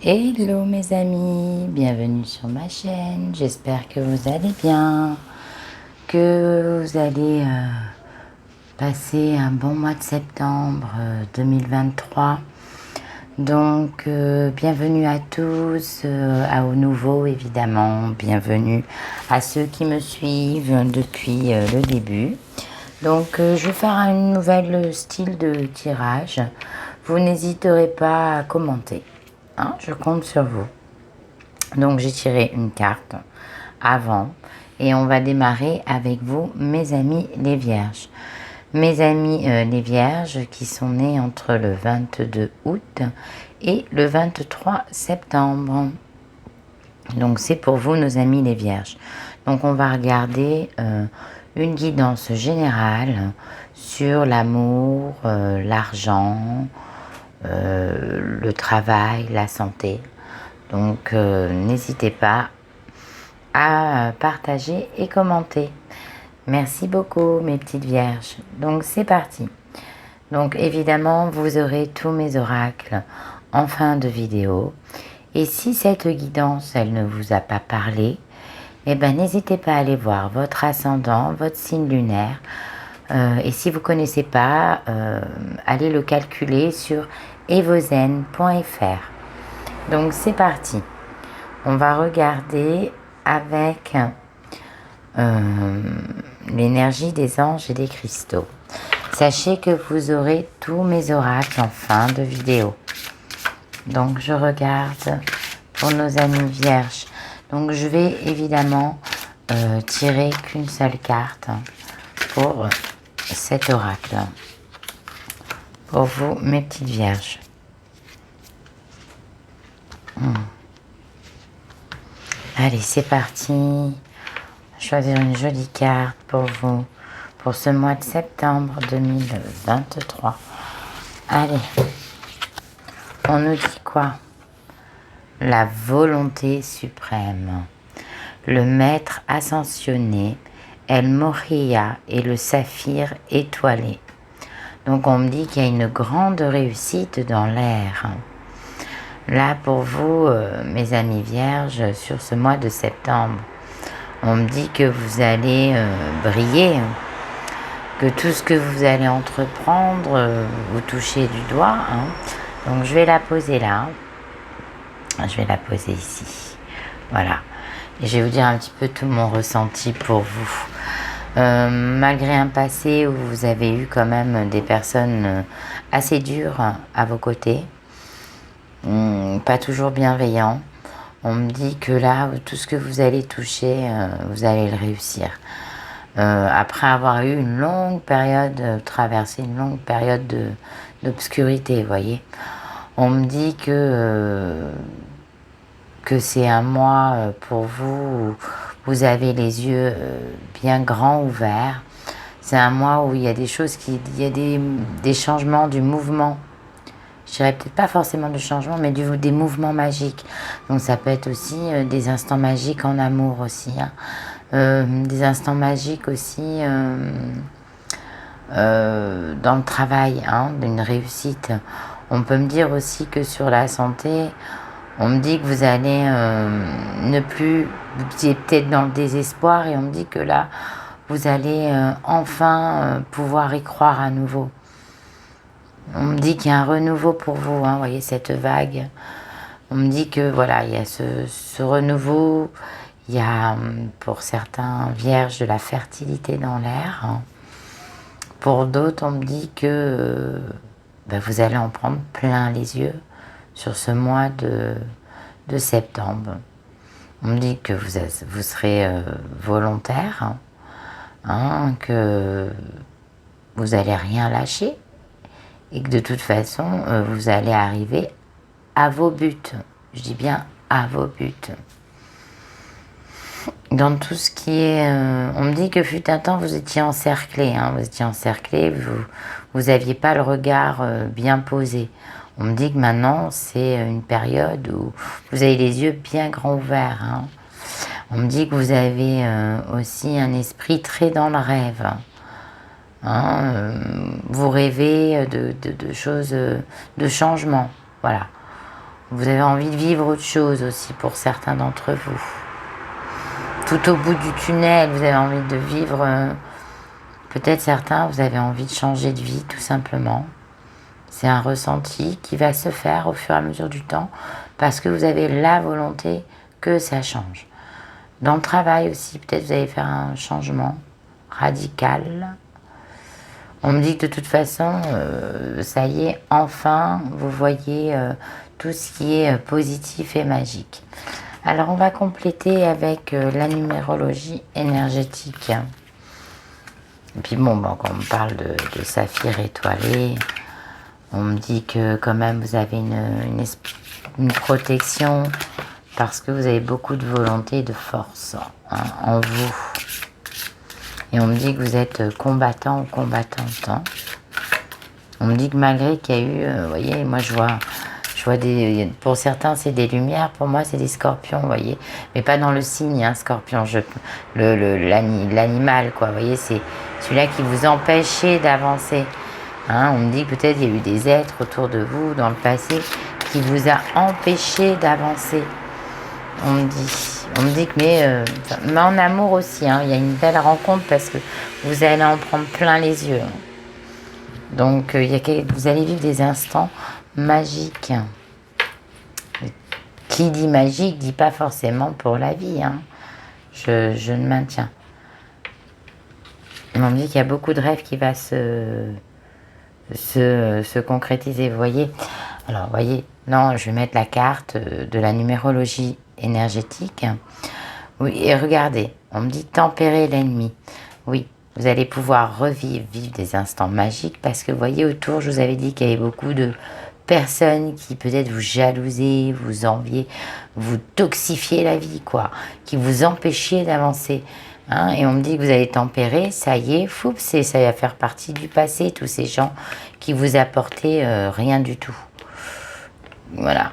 Hello mes amis, bienvenue sur ma chaîne, j'espère que vous allez bien, que vous allez passer un bon mois de septembre 2023. Donc bienvenue à tous, aux nouveaux évidemment, bienvenue à ceux qui me suivent depuis le début. Donc je vais faire un nouvel style de tirage, vous n'hésiterez pas à commenter. Je compte sur vous. Donc j'ai tiré une carte avant et on va démarrer avec vous mes amis les vierges. Mes amis les vierges qui sont nés entre le 22 août et le 23 septembre. Donc c'est pour vous nos amis les vierges. Donc on va regarder une guidance générale sur l'amour, l'argent, le travail, la santé. Donc n'hésitez pas à partager et commenter. Merci beaucoup mes petites vierges. Donc c'est parti. Donc évidemment vous aurez tous mes oracles en fin de vidéo. Et si cette guidance elle ne vous a pas parlé, eh ben n'hésitez pas à aller voir votre ascendant, votre signe lunaire. Et si vous ne connaissez pas, allez le calculer sur evozen.fr. Donc c'est parti. On va regarder avec l'énergie des anges et des cristaux. Sachez que vous aurez tous mes oracles en fin de vidéo. Donc je regarde pour nos amis vierges. Donc je vais évidemment tirer qu'une seule carte pour cet oracle. Pour vous mes petites vierges. Allez, c'est parti. Choisir une jolie carte pour vous, pour ce mois de septembre 2023. Allez, on nous dit quoi? La volonté suprême. Le maître ascensionné, El Moria et le saphir étoilé. Donc on me dit qu'il y a une grande réussite dans l'air. Là pour vous, mes amis vierges, sur ce mois de septembre, on me dit que vous allez briller, que tout ce que vous allez entreprendre, vous touchez du doigt. Donc je vais la poser là. Je vais la poser ici. Voilà. Et je vais vous dire un petit peu tout mon ressenti pour vous. Malgré un passé où vous avez eu quand même des personnes assez dures à vos côtés, pas toujours bienveillants, on me dit que là, tout ce que vous allez toucher, vous allez le réussir. Après avoir eu une longue période, traversé une longue période d'obscurité, vous voyez. On me dit que c'est un mois pour vous où vous avez les yeux bien grands ouverts. C'est un mois où il y a des choses il y a des changements, du mouvement. Je dirais peut-être pas forcément de changement, mais des mouvements magiques. Donc ça peut être aussi des instants magiques en amour aussi. Des instants magiques aussi dans le travail, d'une réussite. On peut me dire aussi que sur la santé, on me dit que vous allez ne plus, vous étiez peut-être dans le désespoir et on me dit que là, vous allez enfin pouvoir y croire à nouveau. On me dit qu'il y a un renouveau pour vous, vous voyez cette vague. On me dit que voilà, il y a ce renouveau, il y a pour certains vierges de la fertilité dans l'air. Pour d'autres, on me dit que vous allez en prendre plein les yeux sur ce mois de septembre. On me dit que vous serez volontaire, que vous n'allez rien lâcher et que de toute façon, vous allez arriver à vos buts. Je dis bien à vos buts. Dans tout ce qui est... on me dit que fut un temps, vous étiez encerclé. Vous étiez encerclé, vous n'aviez pas le regard bien posé. On me dit que maintenant, c'est une période où vous avez les yeux bien grands ouverts. On me dit que vous avez aussi un esprit très dans le rêve. Vous rêvez de choses, de changements. Voilà. Vous avez envie de vivre autre chose aussi pour certains d'entre vous. Tout au bout du tunnel, vous avez envie de vivre... peut-être certains, vous avez envie de changer de vie, tout simplement. C'est un ressenti qui va se faire au fur et à mesure du temps parce que vous avez la volonté que ça change. Dans le travail aussi, peut-être vous allez faire un changement radical. On me dit que de toute façon, ça y est, enfin, vous voyez tout ce qui est positif et magique. Alors, on va compléter avec la numérologie énergétique. Et puis bon, quand on me parle de saphir étoilé, on me dit que quand même vous avez une protection parce que vous avez beaucoup de volonté et de force en vous. Et on me dit que vous êtes combattant ou combattante. On me dit que malgré qu'il y a eu, vous voyez, moi je vois pour certains c'est des lumières, pour moi c'est des scorpions, vous voyez. Mais pas dans le signe, scorpion, l'animal, quoi, vous voyez, c'est celui-là qui vous empêchait d'avancer. On me dit que peut-être il y a eu des êtres autour de vous dans le passé qui vous a empêché d'avancer. On me dit que mais en amour aussi, il y a une belle rencontre parce que vous allez en prendre plein les yeux. Donc vous allez vivre des instants magiques. Qui dit magique dit pas forcément pour la vie. Je ne maintiens. On me dit qu'il y a beaucoup de rêves qui va se concrétiser, vous voyez. Alors, vous voyez, non, je vais mettre la carte de la numérologie énergétique. Oui, et regardez, on me dit tempérer l'ennemi. Oui, vous allez pouvoir vivre des instants magiques parce que, vous voyez, autour, je vous avais dit qu'il y avait beaucoup de personnes qui peut-être vous jalousaient, vous enviaient, vous toxifiez la vie, quoi, qui vous empêchiez d'avancer. Et on me dit que vous allez tempérer, ça y est, ça va faire partie du passé, tous ces gens qui vous apportaient rien du tout. Voilà.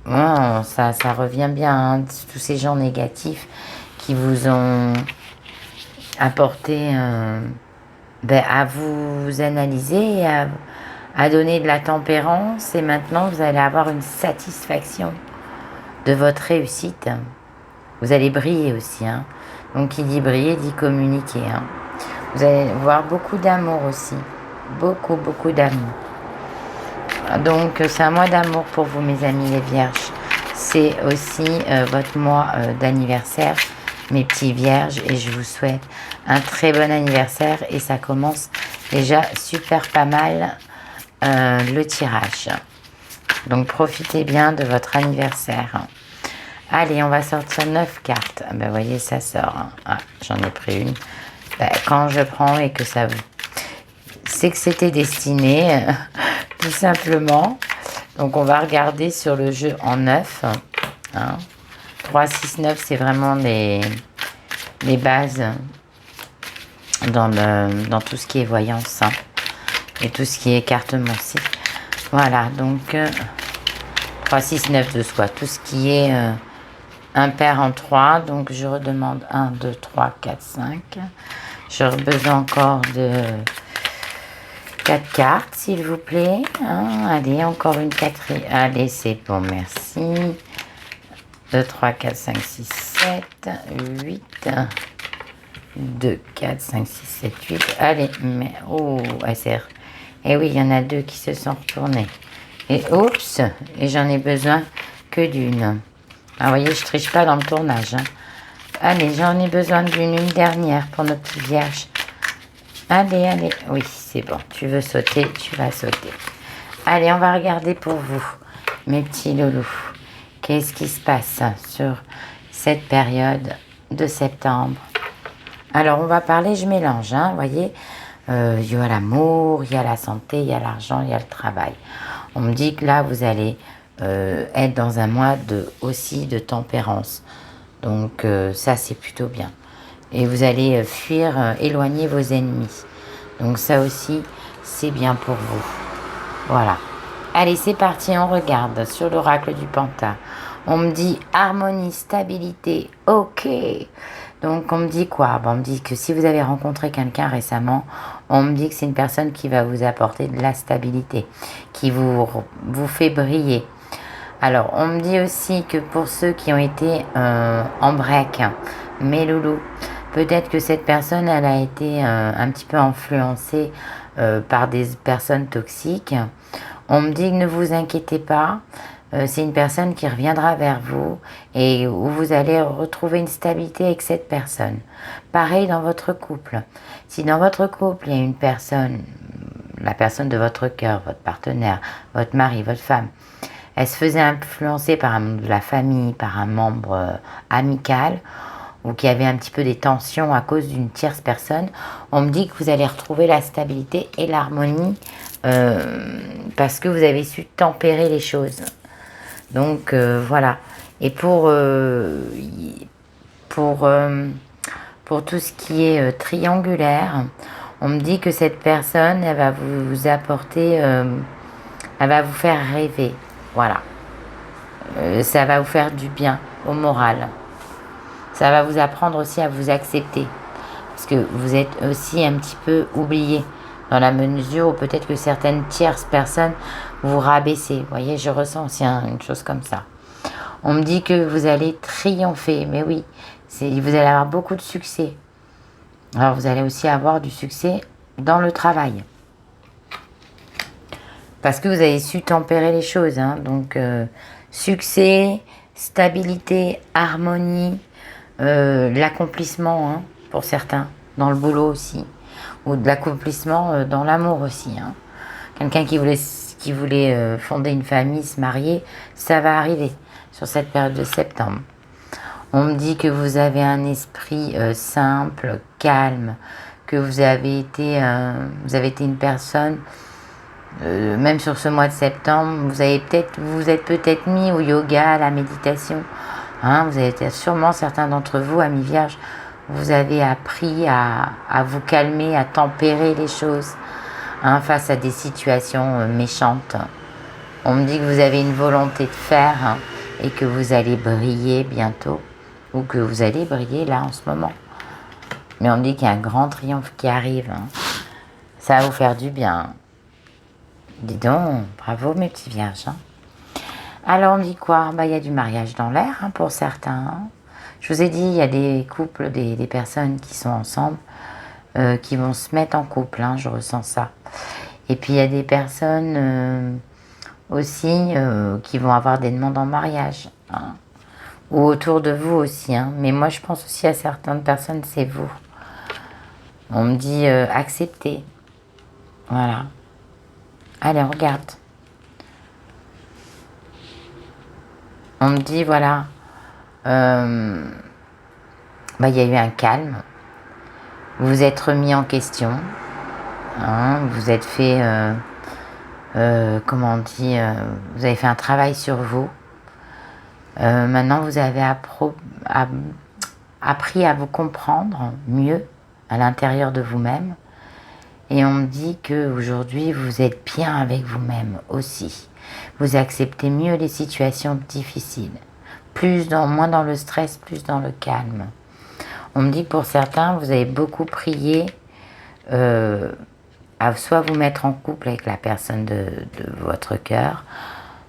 Ça revient bien, tous ces gens négatifs qui vous ont apporté à vous analyser, à donner de la tempérance, et maintenant vous allez avoir une satisfaction de votre réussite. Vous allez briller aussi, Donc, qui dit briller, dit communiquer. Vous allez voir beaucoup d'amour aussi. Beaucoup, beaucoup d'amour. Donc, c'est un mois d'amour pour vous, mes amis les vierges. C'est aussi votre mois d'anniversaire, mes petits vierges. Et je vous souhaite un très bon anniversaire. Et ça commence déjà super pas mal le tirage. Donc, profitez bien de votre anniversaire. Allez, on va sortir 9 cartes. Vous voyez, ça sort. J'en ai pris une. Quand je prends et que ça vous... C'est que c'était destiné, tout simplement. Donc, on va regarder sur le jeu en 9. 3, 6, 9, c'est vraiment les bases dans tout ce qui est voyance. Et tout ce qui est écartement-ci. Voilà, donc 3, 6, 9 de soi. Tout ce qui est... impair en 3, donc je redemande 1, 2, 3, 4, 5. J'aurais besoin encore de 4 cartes, s'il vous plaît. Allez, encore une quatrième. Allez, c'est bon, merci. 2, 3, 4, 5, 6, 7, 8. 2, 4, 5, 6, 7, 8. Allez, mais... Oh, SR. Et oui, il y en a 2 qui se sont retournés. Et oups, et j'en ai besoin que d'une. Vous voyez, je triche pas dans le tournage. Allez, j'en ai besoin d'une dernière pour notre petite vierge. Allez. Oui, c'est bon. Tu veux sauter, tu vas sauter. Allez, on va regarder pour vous, mes petits loulous. Qu'est-ce qui se passe sur cette période de septembre? Alors, on va parler, je mélange, vous voyez. Il y a l'amour, il y a la santé, il y a l'argent, il y a le travail. On me dit que là, vous allez... être dans un mois aussi de tempérance. Donc ça c'est plutôt bien. Et vous allez fuir, éloigner vos ennemis. Donc ça aussi c'est bien pour vous. Voilà. Allez, c'est parti, on regarde sur l'oracle du Panta. On me dit harmonie, stabilité, ok. Donc on me dit quoi? On me dit que si vous avez rencontré quelqu'un récemment, on me dit que c'est une personne qui va vous apporter de la stabilité, qui vous fait briller. Alors, on me dit aussi que pour ceux qui ont été en break, mes loulous, peut-être que cette personne, elle a été un petit peu influencée par des personnes toxiques. On me dit que ne vous inquiétez pas, c'est une personne qui reviendra vers vous et où vous allez retrouver une stabilité avec cette personne. Pareil dans votre couple. Si dans votre couple, il y a une personne, la personne de votre cœur, votre partenaire, votre mari, votre femme, elle se faisait influencer par un membre de la famille, par un membre amical, ou qui avait un petit peu des tensions à cause d'une tierce personne, on me dit que vous allez retrouver la stabilité et l'harmonie parce que vous avez su tempérer les choses. Donc voilà. Et pour tout ce qui est triangulaire, on me dit que cette personne, elle va vous apporter, elle va vous faire rêver. Voilà. Ça va vous faire du bien au moral. Ça va vous apprendre aussi à vous accepter. Parce que vous êtes aussi un petit peu oublié. Dans la mesure où peut-être que certaines tierces personnes vous rabaissez. Vous voyez, je ressens aussi une chose comme ça. On me dit que vous allez triompher. Mais oui, vous allez avoir beaucoup de succès. Alors vous allez aussi avoir du succès dans le travail. Parce que vous avez su tempérer les choses. Hein. Donc, succès, stabilité, harmonie, l'accomplissement, hein, pour certains, dans le boulot aussi. Ou de l'accomplissement dans l'amour aussi. Hein. Quelqu'un qui voulait fonder une famille, se marier, ça va arriver sur cette période de septembre. On me dit que vous avez un esprit simple, calme, que vous avez été une personne, même sur ce mois de septembre, vous êtes peut-être mis au yoga, à la méditation. Hein, vous avez été sûrement, certains d'entre vous, amis vierges, vous avez appris à vous calmer, à tempérer les choses face à des situations méchantes. On me dit que vous avez une volonté de faire et que vous allez briller bientôt, ou que vous allez briller là en ce moment. Mais on me dit qu'il y a un grand triomphe qui arrive. Hein. Ça va vous faire du bien. Dis donc, bravo mes petits vierges. Hein. Alors on dit quoi? Il y a du mariage dans l'air pour certains. Hein. Je vous ai dit, il y a des couples, des personnes qui sont ensemble, qui vont se mettre en couple, hein, je ressens ça. Et puis il y a des personnes aussi qui vont avoir des demandes en mariage. Hein. Ou autour de vous aussi. Hein. Mais moi je pense aussi à certaines personnes, c'est vous. On me dit accepter. Voilà. Allez, on regarde. On me dit, voilà, il y a eu un calme. Vous vous êtes remis en question. Hein, vous êtes fait, comment on dit, vous avez fait un travail sur vous. Maintenant, vous avez appris à vous comprendre mieux à l'intérieur de vous-même. Et on me dit qu'aujourd'hui, vous êtes bien avec vous-même aussi. Vous acceptez mieux les situations difficiles. Moins dans le stress, plus dans le calme. On me dit que pour certains, vous avez beaucoup prié à soit vous mettre en couple avec la personne de votre cœur,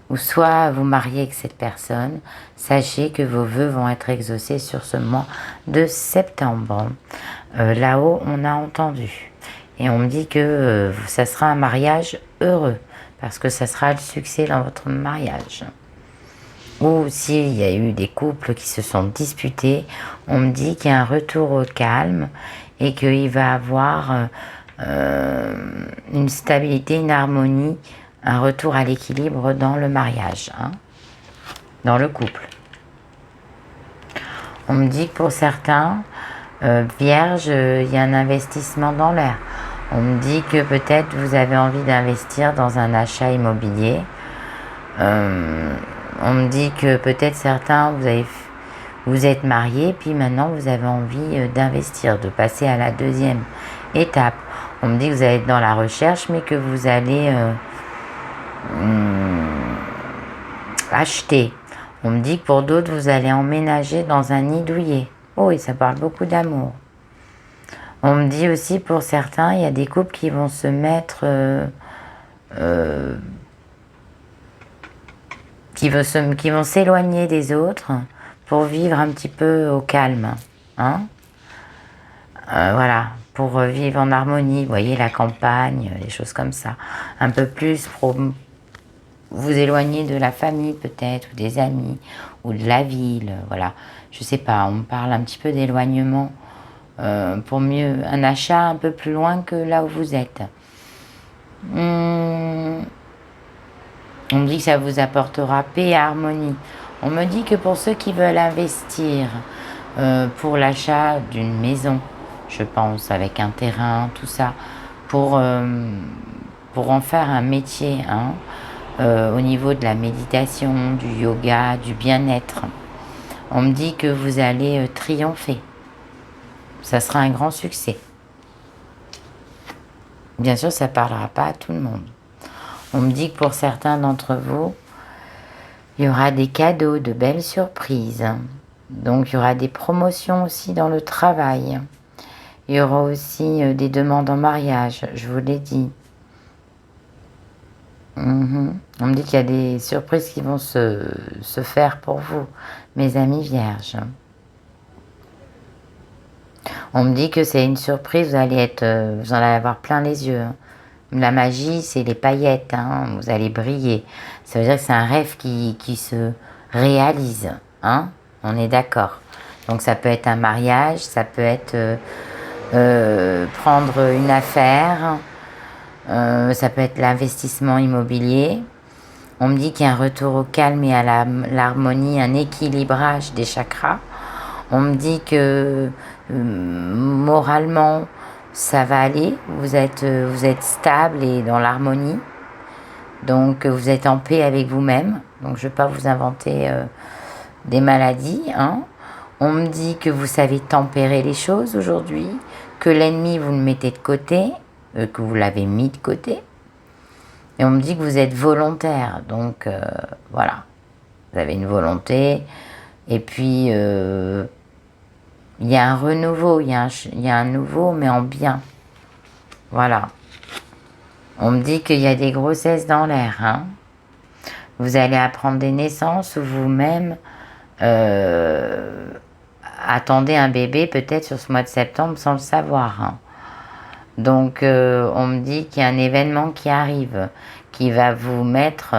ou soit vous marier avec cette personne. Sachez que vos vœux vont être exaucés sur ce mois de septembre. Là-haut, on a entendu. Et on me dit que ça sera un mariage heureux, parce que ça sera le succès dans votre mariage. Ou s'il y a eu des couples qui se sont disputés, on me dit qu'il y a un retour au calme et qu'il va avoir une stabilité, une harmonie, un retour à l'équilibre dans le mariage, hein, dans le couple. On me dit que pour certains, vierges, il y a un investissement dans l'air. On me dit que peut-être vous avez envie d'investir dans un achat immobilier. On me dit que peut-être certains, vous êtes mariés, puis maintenant vous avez envie d'investir, de passer à la deuxième étape. On me dit que vous allez être dans la recherche, mais que vous allez acheter. On me dit que pour d'autres, vous allez emménager dans un nid douillet. Oh, et ça parle beaucoup d'amour. On me dit aussi, pour certains, il y a des couples qui vont se mettre... qui vont s'éloigner des autres pour vivre un petit peu au calme. Hein. Voilà, pour vivre en harmonie, vous voyez, la campagne, des choses comme ça. Un peu plus pour vous éloigner de la famille peut-être, ou des amis, ou de la ville, voilà. Je sais pas, on me parle un petit peu d'éloignement pour mieux, un achat un peu plus loin que là où vous êtes. On me dit que ça vous apportera paix et harmonie. On me dit que pour ceux qui veulent investir pour l'achat d'une maison, je pense, avec un terrain, tout ça, pour en faire un métier, hein, au niveau de la méditation, du yoga, du bien-être. On me dit que vous allez triompher. Ça sera un grand succès. Bien sûr, ça ne parlera pas à tout le monde. On me dit que pour certains d'entre vous, il y aura des cadeaux, de belles surprises. Donc, il y aura des promotions aussi dans le travail. Il y aura aussi des demandes en mariage, je vous l'ai dit. On me dit qu'il y a des surprises qui vont se faire pour vous, mes amis vierges. On me dit que c'est une surprise, vous en allez avoir plein les yeux. La magie, c'est les paillettes, hein, vous allez briller. Ça veut dire que c'est un rêve qui se réalise, hein, on est d'accord. Donc ça peut être un mariage, ça peut être prendre une affaire, ça peut être l'investissement immobilier. On me dit qu'il y a un retour au calme et à l'harmonie, un équilibrage des chakras. On me dit que moralement, ça va aller. Vous êtes stable et dans l'harmonie. Donc, vous êtes en paix avec vous-même. Donc, je ne vais pas vous inventer des maladies. Hein. On me dit que vous savez tempérer les choses aujourd'hui, que l'ennemi, vous le mettez de côté, que vous l'avez mis de côté. Et on me dit que vous êtes volontaire. Donc, voilà. Vous avez une volonté. Et puis, il y a un renouveau. Il y a un nouveau, mais en bien. Voilà. On me dit qu'il y a des grossesses dans l'air. Hein. Vous allez apprendre des naissances ou vous-même attendez un bébé peut-être sur ce mois de septembre sans le savoir. Hein. Donc, on me dit qu'il y a un événement qui arrive, qui va vous mettre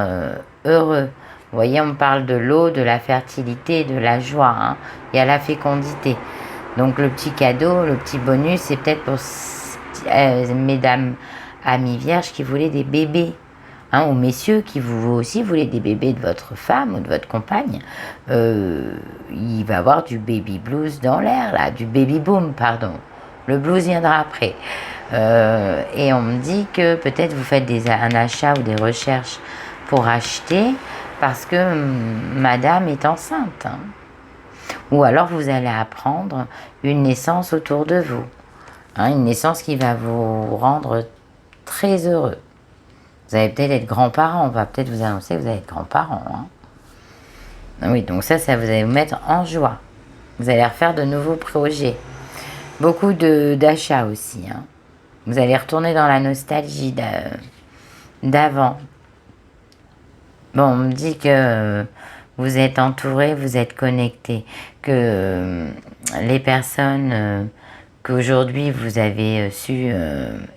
heureux. Vous voyez, on me parle de l'eau, de la fertilité, de la joie. Hein. Il y a la fécondité. Donc, le petit cadeau, le petit bonus, c'est peut-être pour mesdames amies vierges qui voulaient des bébés. Hein, ou messieurs qui vous aussi voulez des bébés de votre femme ou de votre compagne. Il va y avoir du baby blues dans l'air, là, du baby boom, pardon. Le blues viendra après. Et on me dit que peut-être vous faites un achat ou des recherches pour acheter parce que madame est enceinte. Hein. Ou alors vous allez apprendre une naissance autour de vous. Hein, une naissance qui va vous rendre très heureux. Vous allez peut-être être grands-parents. On va peut-être vous annoncer que vous allez être grands-parents. Hein. Oui, donc ça vous allez vous mettre en joie. Vous allez refaire de nouveaux projets. Beaucoup d'achats aussi. Hein. Vous allez retourner dans la nostalgie d'avant. Bon, on me dit que vous êtes entouré, vous êtes connecté. Que les personnes qu'aujourd'hui vous avez su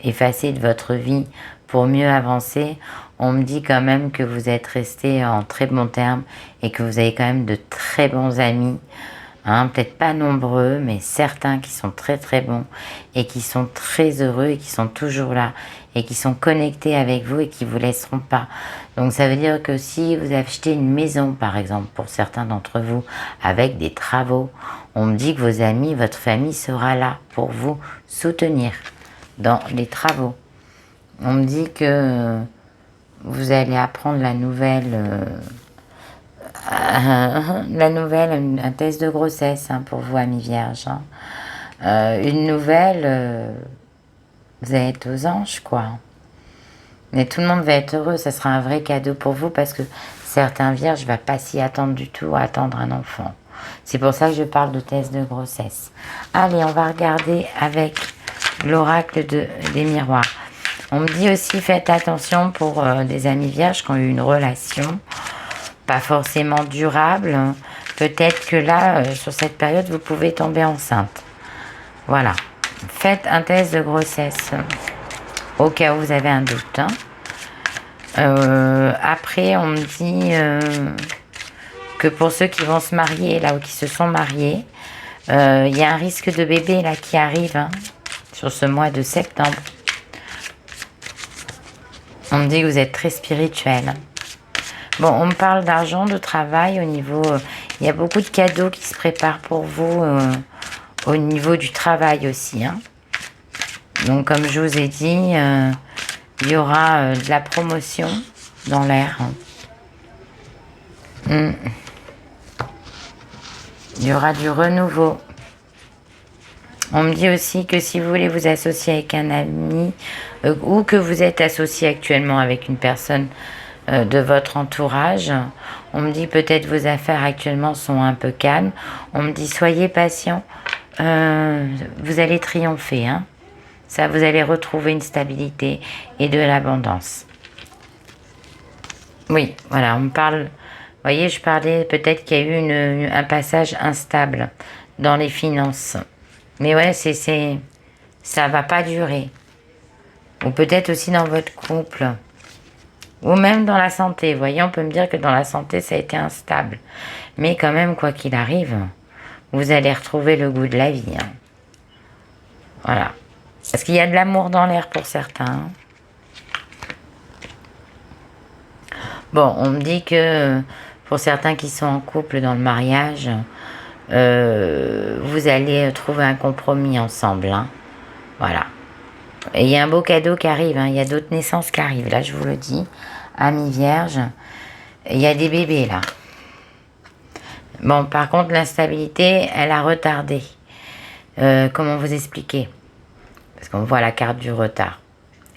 effacer de votre vie pour mieux avancer, on me dit quand même que vous êtes resté en très bons termes et que vous avez quand même de très bons amis. Hein, peut-être pas nombreux, mais certains qui sont très très bons et qui sont très heureux et qui sont toujours là et qui sont connectés avec vous et qui ne vous laisseront pas. Donc ça veut dire que si vous achetez une maison, par exemple, pour certains d'entre vous, avec des travaux, on me dit que vos amis, votre famille sera là pour vous soutenir dans les travaux. On me dit que vous allez apprendre la nouvelle, un test de grossesse hein, pour vous, amis vierges. Hein. Une nouvelle, vous allez être aux anges, quoi. Mais tout le monde va être heureux, ça sera un vrai cadeau pour vous parce que certains vierges ne vont pas s'y attendre du tout à attendre un enfant. C'est pour ça que je parle de test de grossesse. Allez, on va regarder avec l'oracle des miroirs. On me dit aussi, faites attention pour des amis vierges qui ont eu une relation pas forcément durable. Peut-être que là, sur cette période, vous pouvez tomber enceinte. Voilà. Faites un test de grossesse au cas où vous avez un doute. Hein. Après, on me dit que pour ceux qui vont se marier, là, ou qui se sont mariés, il y a un risque de bébé là qui arrive hein, sur ce mois de septembre. On me dit que vous êtes très spirituel. Bon, on me parle d'argent, de travail au niveau... il y a beaucoup de cadeaux qui se préparent pour vous au niveau du travail aussi. Hein. Donc, comme je vous ai dit, il y aura de la promotion dans l'air. Il y aura du renouveau. On me dit aussi que si vous voulez vous associer avec un ami ou que vous êtes associé actuellement avec une personne de votre entourage, on me dit peut-être vos affaires actuellement sont un peu calmes. On me dit soyez patient, vous allez triompher. Hein. Ça, vous allez retrouver une stabilité et de l'abondance. Oui, voilà, on me parle... Vous voyez, je parlais peut-être qu'il y a eu un passage instable dans les finances. Mais ouais, ça va pas durer. Ou peut-être aussi dans votre couple. Ou même dans la santé. Vous voyez, on peut me dire que dans la santé, ça a été instable. Mais quand même, quoi qu'il arrive, vous allez retrouver le goût de la vie. Hein. Voilà. Parce qu'il y a de l'amour dans l'air pour certains. Bon, on me dit que pour certains qui sont en couple dans le mariage, vous allez trouver un compromis ensemble. Hein. Voilà. Et il y a un beau cadeau qui arrive. Hein. Il y a d'autres naissances qui arrivent. Là, je vous le dis. Amis vierges. Il y a des bébés là. Bon, par contre, l'instabilité, elle a retardé. Comment vous expliquer? Parce qu'on voit la carte du retard.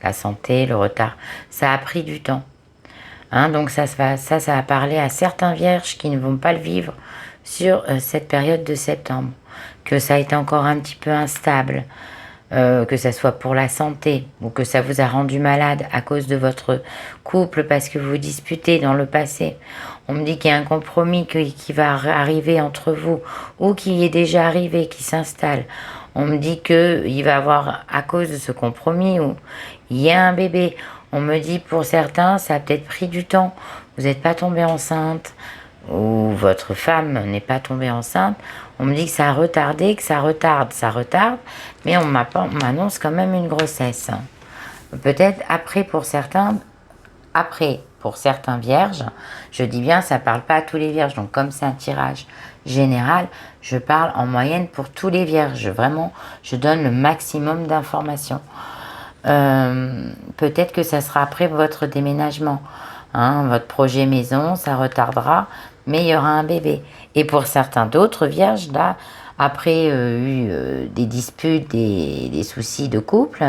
La santé, le retard. Ça a pris du temps. Hein, donc ça va parler à certains vierges qui ne vont pas le vivre sur cette période de septembre. Que ça a été encore un petit peu instable. Que ça soit pour la santé ou que ça vous a rendu malade à cause de votre couple parce que vous vous disputez dans le passé. On me dit qu'il y a un compromis qui va arriver entre vous ou qui est déjà arrivé, qui s'installe. On me dit qu'il va y avoir, à cause de ce compromis, où il y a un bébé. On me dit pour certains, ça a peut-être pris du temps. Vous n'êtes pas tombé enceinte ou votre femme n'est pas tombée enceinte. On me dit que ça a retardé, que ça retarde, mais on m'annonce quand même une grossesse. Peut-être après pour certains vierges, je dis bien, ça ne parle pas à tous les vierges, donc comme c'est un tirage général, je parle en moyenne pour tous les vierges. Vraiment, je donne le maximum d'informations. Peut-être que ça sera après votre déménagement. Hein, votre projet maison, ça retardera, mais il y aura un bébé. Et pour certains d'autres vierges, là, après des disputes, des soucis de couple,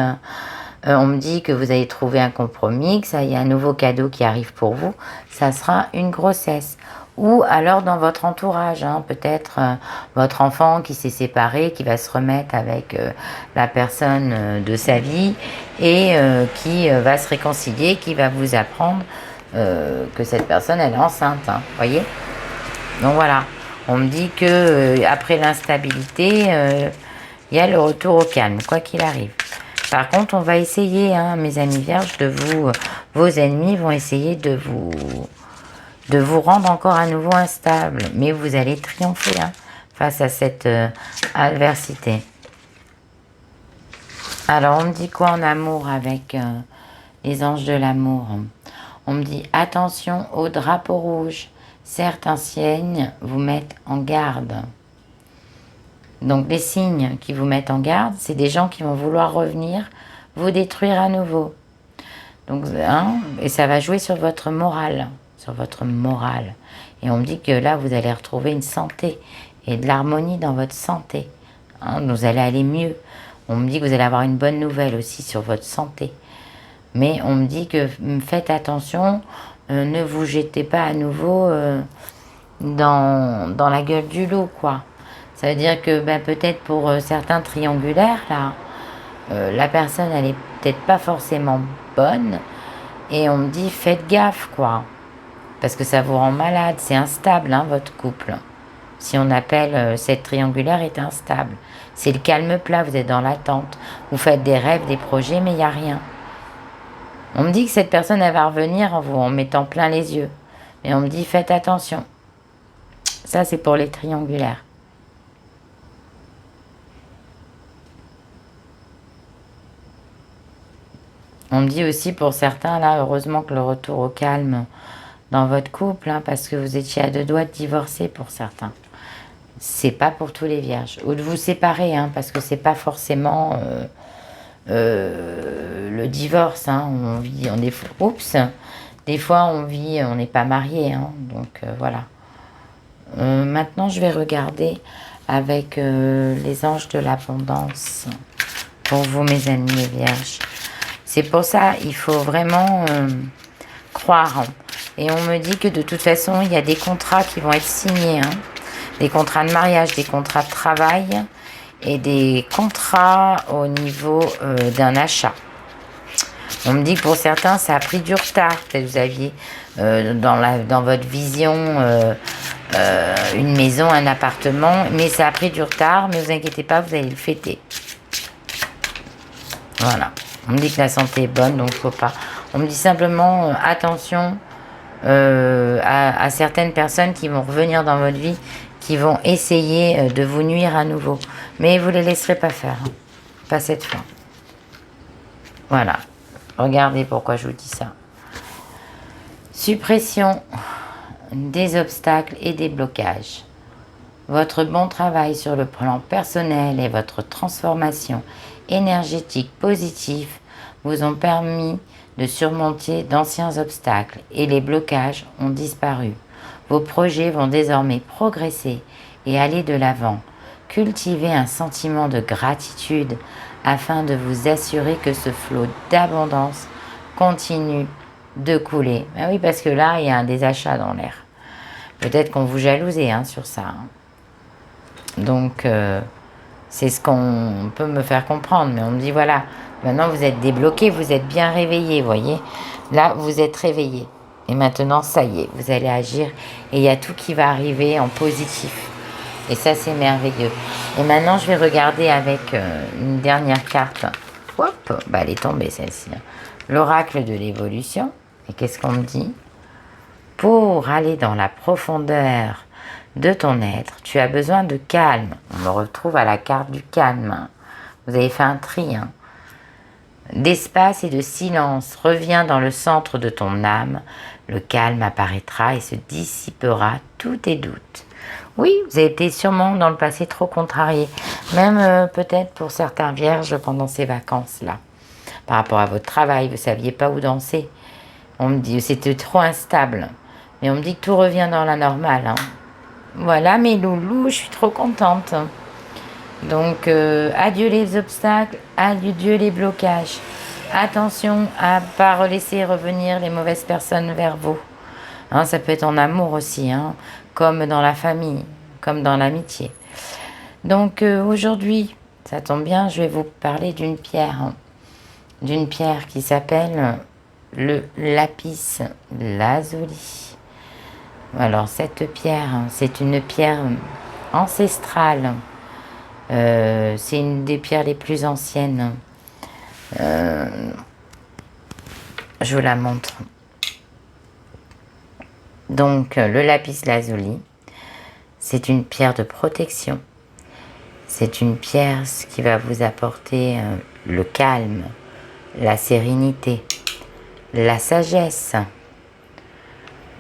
on me dit que vous allez trouver un compromis, que ça y a un nouveau cadeau qui arrive pour vous, ça sera une grossesse. Ou alors dans votre entourage, hein, peut-être votre enfant qui s'est séparé, qui va se remettre avec la personne de sa vie et qui va se réconcilier, qui va vous apprendre que cette personne elle est enceinte, hein, voyez. Donc voilà, on me dit que après l'instabilité, il y a le retour au calme, quoi qu'il arrive. Par contre, on va essayer, hein, mes amis vierges, vos ennemis vont essayer de vous rendre encore à nouveau instable, mais vous allez triompher hein, face à cette adversité. Alors, on me dit quoi en amour avec les anges de l'amour? On me dit attention au drapeau rouge. Certains signes vous mettent en garde. Donc les signes qui vous mettent en garde, c'est des gens qui vont vouloir revenir vous détruire à nouveau. Donc, hein, et ça va jouer sur votre morale. Et on me dit que là, vous allez retrouver une santé et de l'harmonie dans votre santé. Hein, vous allez aller mieux. On me dit que vous allez avoir une bonne nouvelle aussi sur votre santé. Mais on me dit que faites attention, ne vous jetez pas à nouveau dans la gueule du loup, quoi. Ça veut dire que peut-être pour certains triangulaires, là, la personne, elle est peut-être pas forcément bonne. Et on me dit, faites gaffe, quoi. Parce que ça vous rend malade, c'est instable, hein, votre couple. Si on appelle cette triangulaire est instable. C'est le calme plat, vous êtes dans l'attente. Vous faites des rêves, des projets, mais il n'y a rien. On me dit que cette personne, elle va revenir en mettant plein les yeux. Mais on me dit, faites attention. Ça, c'est pour les triangulaires. On me dit aussi pour certains, là, heureusement que le retour au calme dans votre couple, hein, parce que vous étiez à 2 doigts de divorcer pour certains. C'est pas pour tous les vierges. Ou de vous séparer, hein, parce que c'est pas forcément le divorce. Hein, on vit, des fois on vit, on n'est pas marié. Hein, donc voilà. Maintenant, je vais regarder avec les anges de l'abondance pour vous, mes amis les vierges. C'est pour ça, il faut vraiment croire. Et on me dit que de toute façon, il y a des contrats qui vont être signés. Hein, des contrats de mariage, des contrats de travail et des contrats au niveau d'un achat. On me dit que pour certains, ça a pris du retard. Peut-être que vous aviez dans votre vision une maison, un appartement, mais ça a pris du retard. Mais vous inquiétez pas, vous allez le fêter. Voilà. On me dit que la santé est bonne, donc faut pas. On me dit simplement attention à certaines personnes qui vont revenir dans votre vie, qui vont essayer de vous nuire à nouveau. Mais vous ne les laisserez pas faire. Hein. Pas cette fois. Voilà. Regardez pourquoi je vous dis ça. Suppression des obstacles et des blocages. Votre bon travail sur le plan personnel et votre transformation énergétique positive vous ont permis de surmonter d'anciens obstacles et les blocages ont disparu. Vos projets vont désormais progresser et aller de l'avant. Cultivez un sentiment de gratitude afin de vous assurer que ce flot d'abondance continue de couler. Ben oui, parce que là, il y a des achats dans l'air. Peut-être qu'on vous jalousait hein, sur ça. Hein. Donc, c'est ce qu'on peut me faire comprendre. Mais on me dit, voilà, maintenant vous êtes débloqué, vous êtes bien réveillé, vous voyez. Là, vous êtes réveillé. Et maintenant, ça y est, vous allez agir. Et il y a tout qui va arriver en positif. Et ça, c'est merveilleux. Et maintenant, je vais regarder avec une dernière carte. Hop, bah, elle est tombée celle-ci. L'oracle de l'évolution. Et qu'est-ce qu'on me dit? Pour aller dans la profondeur de ton être, tu as besoin de calme. On me retrouve à la carte du calme. Vous avez fait un tri. Hein. D'espace et de silence, reviens dans le centre de ton âme. Le calme apparaîtra et se dissipera tous tes doutes. Oui, vous avez été sûrement dans le passé trop contrarié. Même peut-être pour certains vierges pendant ces vacances-là. Par rapport à votre travail, vous ne saviez pas où danser. On me dit que c'était trop instable. Mais on me dit que tout revient dans la normale. Hein. Voilà mes loulous, je suis trop contente. Donc, adieu les obstacles, adieu les blocages. Attention à ne pas laisser revenir les mauvaises personnes vers vous. Hein, ça peut être en amour aussi, hein, comme dans la famille, comme dans l'amitié. Donc, aujourd'hui, ça tombe bien, je vais vous parler d'une pierre. Hein, d'une pierre qui s'appelle le lapis lazuli. Alors, cette pierre, c'est une pierre ancestrale. C'est une des pierres les plus anciennes. Je vous la montre. Donc, le lapis lazuli, c'est une pierre de protection. C'est une pierre qui va vous apporter le calme, la sérénité, la sagesse.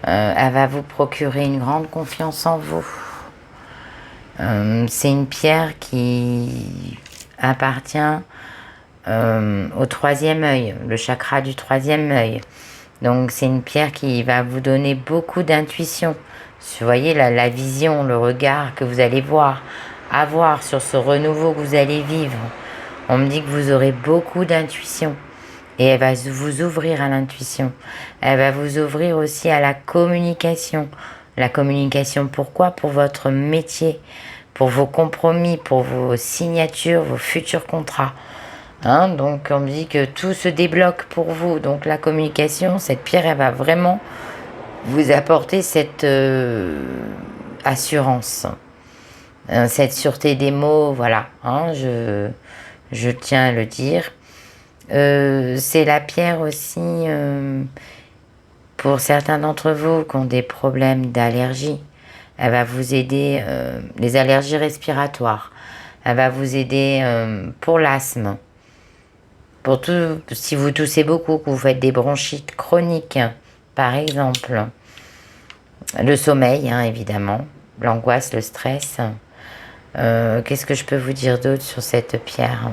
Elle va vous procurer une grande confiance en vous. C'est une pierre qui appartient au troisième œil, le chakra du troisième œil. Donc c'est une pierre qui va vous donner beaucoup d'intuition. Vous voyez la vision, le regard que vous allez avoir sur ce renouveau que vous allez vivre. On me dit que vous aurez beaucoup d'intuition. Et elle va vous ouvrir à l'intuition. Elle va vous ouvrir aussi à la communication. La communication, pourquoi? Pour votre métier, pour vos compromis, pour vos signatures, vos futurs contrats. Hein, donc on me dit que tout se débloque pour vous. Donc la communication, cette pierre, elle va vraiment vous apporter cette assurance, cette sûreté des mots, voilà, hein, je tiens à le dire. C'est la pierre aussi pour certains d'entre vous qui ont des problèmes d'allergie. Elle va vous aider, les allergies respiratoires. Elle va vous aider pour l'asthme. Pour tout, si vous toussez beaucoup, que vous faites des bronchites chroniques, par exemple. Le sommeil, hein, évidemment. L'angoisse, le stress. Qu'est-ce que je peux vous dire d'autre sur cette pierre?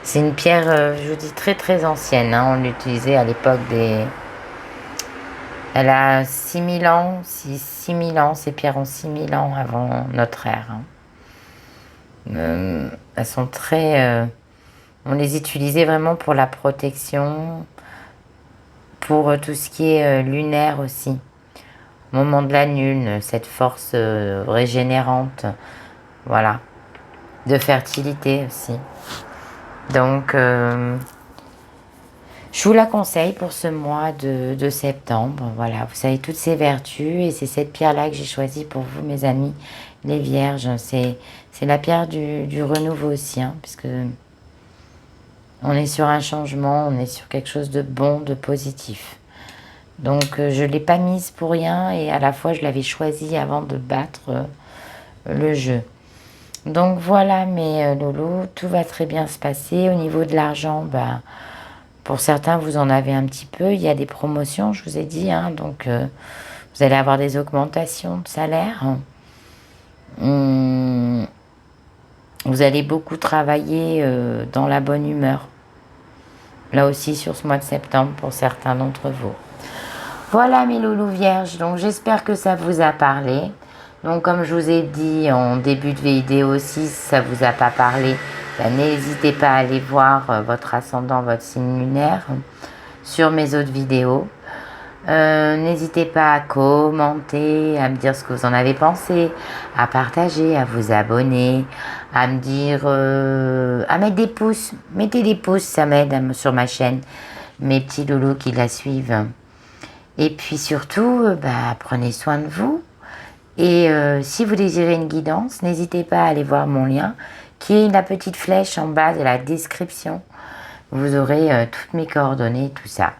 C'est une pierre, je vous dis, très très ancienne. Hein. On l'utilisait à l'époque des... Elle a 6000 ans, 6000 ans, ces pierres ont 6000 ans avant notre ère. Hein. Elles sont très... on les utilisait vraiment pour la protection, pour tout ce qui est lunaire aussi. Au moment de la lune, cette force régénérante, voilà, de fertilité aussi. Donc, je vous la conseille pour ce mois de septembre. Voilà, vous savez toutes ces vertus et c'est cette pierre-là que j'ai choisie pour vous, mes amis, les vierges. C'est la pierre du renouveau aussi, hein, puisque on est sur un changement, on est sur quelque chose de bon, de positif. Donc, je ne l'ai pas mise pour rien et à la fois, je l'avais choisie avant de battre le jeu. Donc, voilà, mes loulous, tout va très bien se passer. Au niveau de l'argent, bah, pour certains, vous en avez un petit peu. Il y a des promotions, je vous ai dit. Hein, donc, vous allez avoir des augmentations de salaire. Vous allez beaucoup travailler dans la bonne humeur. Là aussi, sur ce mois de septembre, pour certains d'entre vous. Voilà mes loulous vierges, donc j'espère que ça vous a parlé. Donc comme je vous ai dit en début de vidéo aussi, si ça vous a pas parlé, ben, n'hésitez pas à aller voir votre ascendant, votre signe lunaire sur mes autres vidéos. N'hésitez pas à commenter, à me dire ce que vous en avez pensé, à partager, à vous abonner, à me dire, à mettre des pouces. Mettez des pouces, ça m'aide sur ma chaîne, mes petits loulous qui la suivent. Et puis surtout, bah, prenez soin de vous. Et si vous désirez une guidance, n'hésitez pas à aller voir mon lien, qui est la petite flèche en bas de la description. Vous aurez toutes mes coordonnées, tout ça.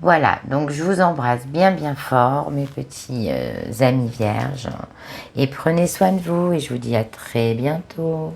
Voilà, donc je vous embrasse bien bien fort, mes petits amis vierges. Et prenez soin de vous et je vous dis à très bientôt.